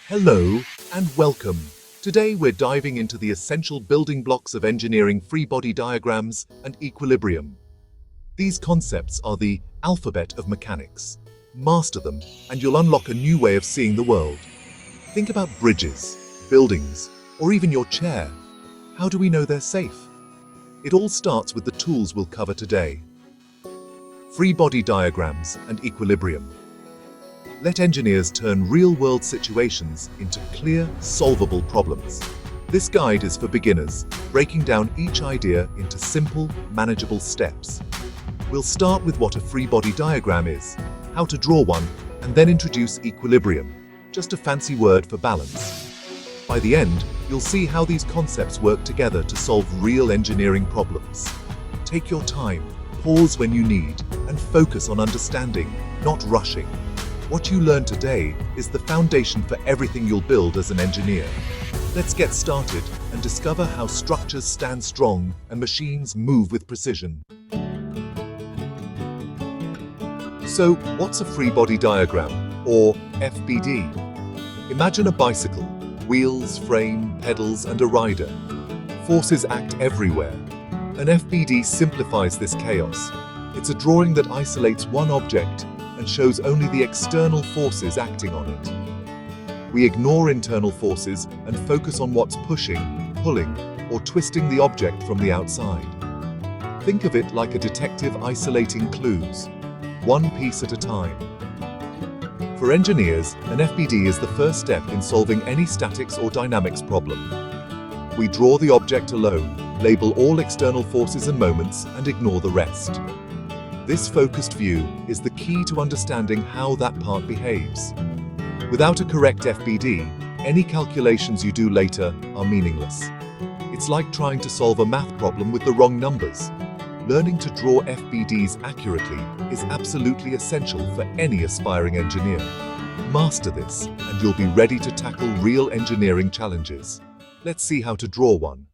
Hello and welcome. Today we're diving into the essential building blocks of engineering free body diagrams and equilibrium. These concepts are the alphabet of mechanics. Master them and you'll unlock a new way of seeing the world. Think about bridges, buildings, or even your chair. How do we know they're safe? It all starts with the tools we'll cover today. Free body diagrams and equilibrium. Let engineers turn real-world situations into clear, solvable problems. This guide is for beginners, breaking down each idea into simple, manageable steps. We'll start with what a free body diagram is, how to draw one, and then introduce equilibrium, just a fancy word for balance. By the end, you'll see how these concepts work together to solve real engineering problems. Take your time, pause when you need, and focus on understanding, not rushing. What you learn today is the foundation for everything you'll build as an engineer. Let's get started and discover how structures stand strong and machines move with precision. So, what's a free body diagram, or FBD? Imagine a bicycle, wheels, frame, pedals, and a rider. Forces act everywhere. An FBD simplifies this chaos. It's a drawing that isolates one object and shows only the external forces acting on it. We ignore internal forces and focus on what's pushing, pulling, or twisting the object from the outside. Think of it like a detective isolating clues, one piece at a time. For engineers, an FBD is the first step in solving any statics or dynamics problem. We draw the object alone, label all external forces and moments, and ignore the rest. This focused view is the key to understanding how that part behaves. Without a correct FBD, any calculations you do later are meaningless. It's like trying to solve a math problem with the wrong numbers. Learning to draw FBDs accurately is absolutely essential for any aspiring engineer. Master this, and you'll be ready to tackle real engineering challenges. Let's see how to draw one.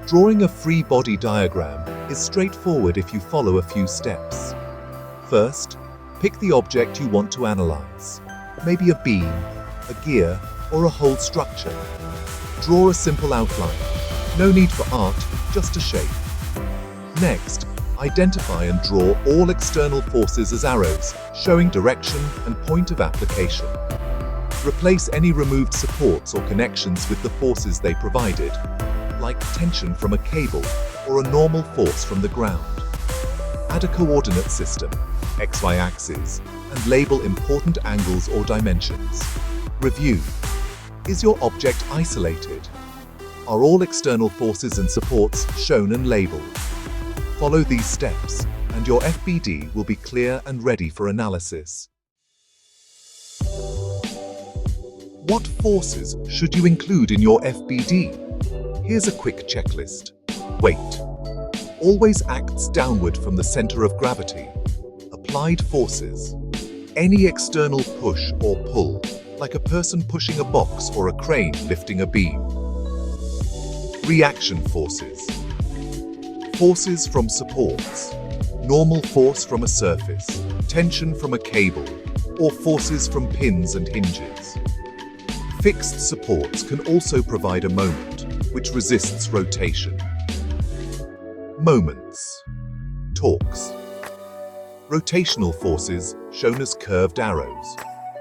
Drawing a free body diagram is straightforward if you follow a few steps. First, pick the object you want to analyze. Maybe a beam, a gear, or a whole structure. Draw a simple outline. No need for art, just a shape. Next, identify and draw all external forces as arrows, showing direction and point of application. Replace any removed supports or connections with the forces they provided, like tension from a cable or a normal force from the ground. Add a coordinate system, XY axis, and label important angles or dimensions. Review. Is your object isolated? Are all external forces and supports shown and labeled? Follow these steps, and your FBD will be clear and ready for analysis. What forces should you include in your FBD? Here's a quick checklist. Weight. Always acts downward from the center of gravity. Applied forces. Any external push or pull, like a person pushing a box or a crane lifting a beam. Reaction forces. Forces from supports. Normal force from a surface, tension from a cable, or forces from pins and hinges. Fixed supports can also provide a moment, which resists rotation. Moments. Torques. Rotational forces shown as curved arrows.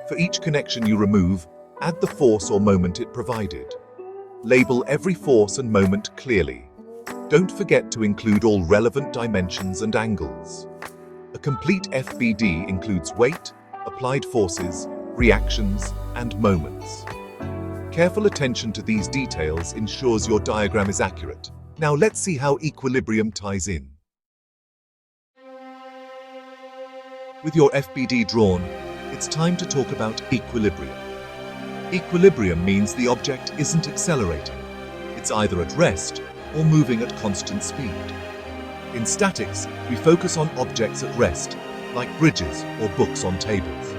For each connection you remove, add the force or moment it provided. Label every force and moment clearly. Don't forget to include all relevant dimensions and angles. A complete FBD includes weight, applied forces, reactions, and moments. Careful attention to these details ensures your diagram is accurate. Now let's see how equilibrium ties in. With your FBD drawn, it's time to talk about equilibrium. Equilibrium means the object isn't accelerating. It's either at rest or moving at constant speed. In statics, we focus on objects at rest, like bridges or books on tables.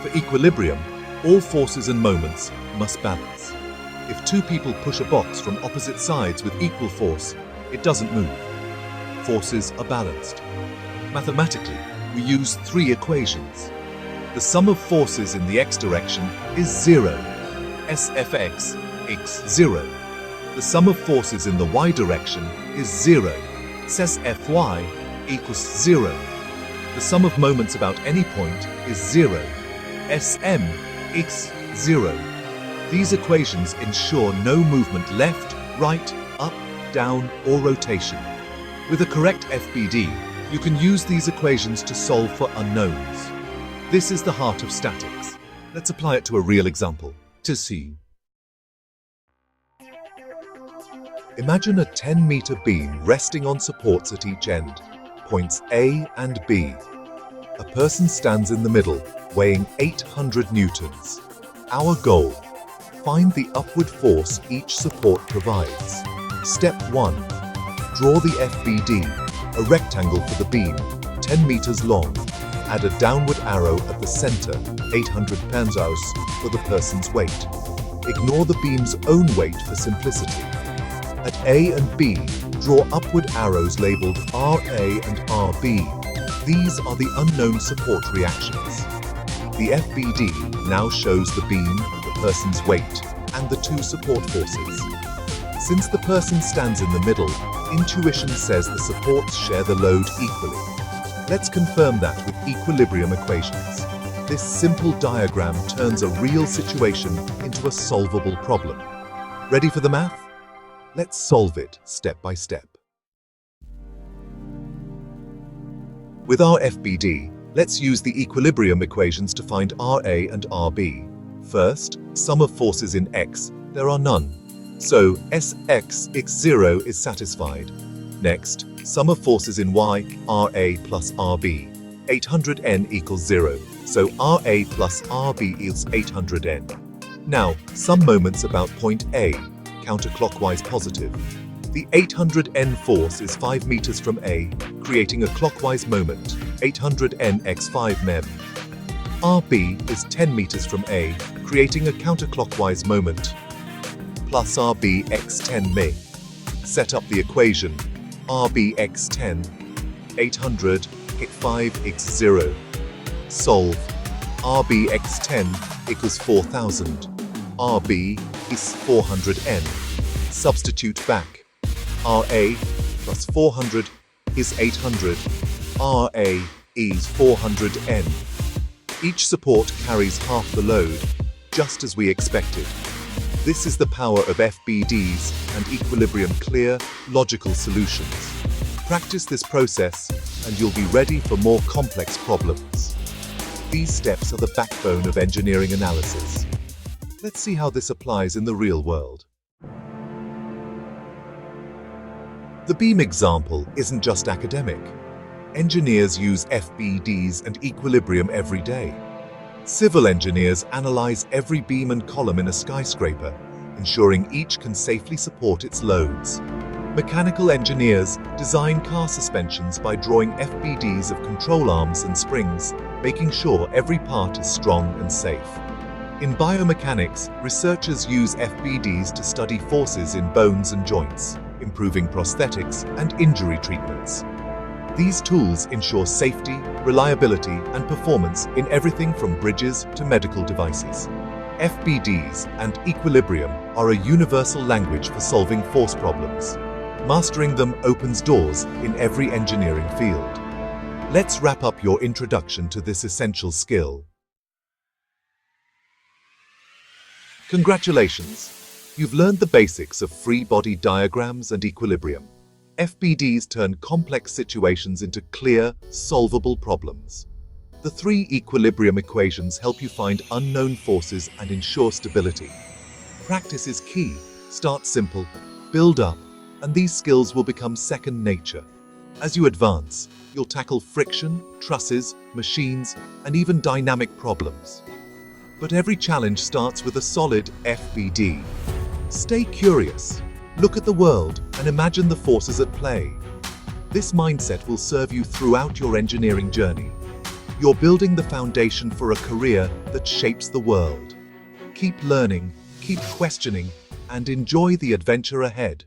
For equilibrium, all forces and moments must balance. If two people push a box from opposite sides with equal force, it doesn't move. Forces are balanced. Mathematically, we use three equations. The sum of forces in the x direction is 0. Sfx equals 0. The sum of forces in the y direction is 0. Sfy equals 0. The sum of moments about any point is 0. Sm equals 0. These equations ensure no movement left, right, up, down, or rotation. With a correct FBD, you can use these equations to solve for unknowns. This is the heart of statics. Let's apply it to a real example to see. Imagine a 10-meter beam resting on supports at each end, points A and B. A person stands in the middle, weighing 800 newtons. Our goal: find the upward force each support provides. Step 1. Draw the FBD, a rectangle for the beam, 10 meters long. Add a downward arrow at the center, 800 pounds for the person's weight. Ignore the beam's own weight for simplicity. At A and B, draw upward arrows labeled RA and RB. These are the unknown support reactions. The FBD now shows the beam, the person's weight, and the two support forces. Since the person stands in the middle, intuition says the supports share the load equally. Let's confirm that with equilibrium equations. This simple diagram turns a real situation into a solvable problem. Ready for the math? Let's solve it step by step. With our FBD, let's use the equilibrium equations to find RA and RB. First, sum of forces in X, there are none. So Sx equals 0 is satisfied. Next, sum of forces in Y, RA plus RB. 800N equals 0, so RA plus RB equals 800N. Now, some moments about point A, counterclockwise positive. The 800N force is 5 meters from A, creating a clockwise moment, 800N x 5 mem. RB is 10 meters from A, creating a counterclockwise moment, plus RB x 10 me. Set up the equation, RB x 10, 800, hit 5 x 0. Solve. RB x 10 equals 4000. RB is 400N. Substitute back. RA plus 400 is 800. RA is 400N. Each support carries half the load, just as we expected. This is the power of FBDs and equilibrium clear, logical solutions. Practice this process and you'll be ready for more complex problems. These steps are the backbone of engineering analysis. Let's see how this applies in the real world. The beam example isn't just academic. Engineers use FBDs and equilibrium every day. Civil engineers analyze every beam and column in a skyscraper, ensuring each can safely support its loads. Mechanical engineers design car suspensions by drawing FBDs of control arms and springs, making sure every part is strong and safe. In biomechanics, researchers use FBDs to study forces in bones and joints, improving prosthetics and injury treatments. These tools ensure safety, reliability, and performance in everything from bridges to medical devices. FBDs and equilibrium are a universal language for solving force problems. Mastering them opens doors in every engineering field. Let's wrap up your introduction to this essential skill. Congratulations! You've learned the basics of free body diagrams and equilibrium. FBDs turn complex situations into clear, solvable problems. The 3 equilibrium equations help you find unknown forces and ensure stability. Practice is key. Start simple, build up, and these skills will become second nature. As you advance, you'll tackle friction, trusses, machines, and even dynamic problems. But every challenge starts with a solid FBD. Stay curious, look at the world, and imagine the forces at play. This mindset will serve you throughout your engineering journey. You're building the foundation for a career that shapes the world. Keep learning, keep questioning, and enjoy the adventure ahead.